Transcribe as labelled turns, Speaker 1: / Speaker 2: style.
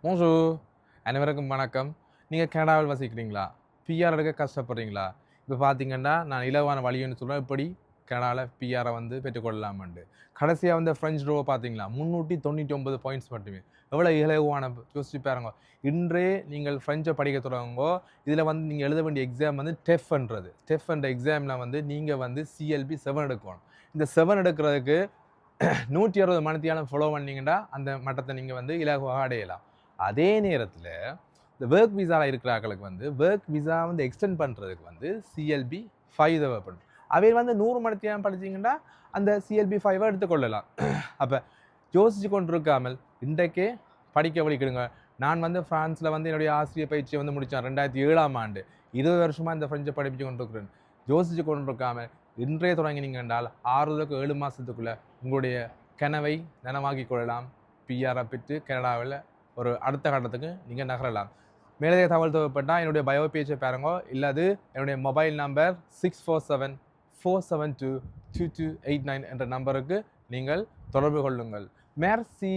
Speaker 1: Bonjour அனைவருக்கும் வணக்கம். நீங்க கனடாவில் வசிக்கிறீங்களா? பிஆர் எடுக்க கஷ்டப்படுறீங்களா? இப்போ பார்த்தீங்கன்னா, நான் இலகுவான வழின்னு சொல்றேன். எப்படி கனடால பிஆரை வந்து பெற்றுக்கொள்ளலாம்ன்ட்டு. கடைசியா வந்த ஃப்ரெஞ்ச் ட்ரோவ பார்த்தீங்களா? 399 பாயிண்ட்ஸ் மட்டுமே. எவ்வளோ இலகுவான யோசிச்சு பாருங்க. இன்றே நீங்கள் ஃப்ரெஞ்சை படிக்க தொடங்குங்கோ. இதில வந்து நீங்க எழுத வேண்டிய எக்ஸாம் வந்து டெஃப்ன்றது. டெஃப் என்ற எக்ஸாம்ல வந்து நீங்க வந்து சிஎல்பி 7 எடுக்கணும். இந்த 7 எடுக்கிறதுக்கு 160 மணித்தியாலம் ஃபாலோ பண்ணீங்கன்னா, அந்த மட்டத்தை நீங்க வந்து இலகுவாக அடையலாம். அதே நேரத்தில் இந்த ஒர்க் விசாவில் இருக்கிறார்களுக்கு வந்து ஒர்க் விசா வந்து எக்ஸ்டெண்ட் பண்ணுறதுக்கு வந்து சிஎல்பி 5 தேவைப்படும். அவை வந்து 100 மணித்தியாலம் படிச்சிங்கன்னா அந்த சிஎல்பி 5 எடுத்துக்கொள்ளலாம். அப்போ யோசிச்சு கொண்டிருக்காமல் இன்றைக்கே படிக்க வலிக்கிடுங்க. நான் வந்து ஃப்ரான்ஸில் வந்து என்னுடைய ஆசிரியர் பயிற்சியை வந்து முடித்தேன் 2007ஆம் ஆண்டு. 20 வருஷமாக இந்த ஃப்ரெஞ்சை படித்து கொண்டிருக்கிறேன். யோசிச்சு கொண்டிருக்காமல் இன்றைய தொடங்கினீங்க என்றால் 6 மாதத்துக்குள்ளே உங்களுடைய கனவை நனவாக்கி கொள்ளலாம். பிஆரை பெற்று கனடாவில் ஒரு அடுத்த கட்டத்துக்கு நீங்கள் நகரலாம். மேலதிக தகவல் தேவைப்பட்டால் என்னுடைய பயோ பேஜை பாருங்க. இல்லாது என்னுடைய மொபைல் நம்பர் 647-472-2289 என்ற நம்பருக்கு நீங்கள் தொடர்பு கொள்ளுங்கள். மெர்சி.